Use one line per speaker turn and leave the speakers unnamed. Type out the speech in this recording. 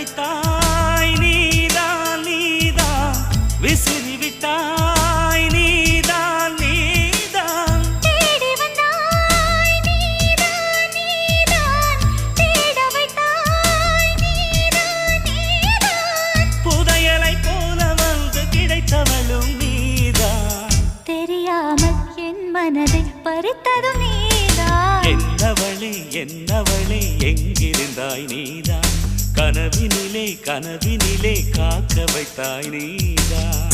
வைத்தாய் நீதான் நீதான் விசிறி விட்டாய் நீதான் நீதான்
தேடி வந்தாய் நீதான் நீதான் தேட வைத்தாய் நீதான் நீதான்
புதையலை போல வந்து கிடைத்தவளும் நீதான்
தெரியாமல் என் மனதை பறித்ததும் நீதான்
என்னவளே எங்கிருந்தாய் நீதான் கனவினிலே காக்க வைத்தாய் நீதான்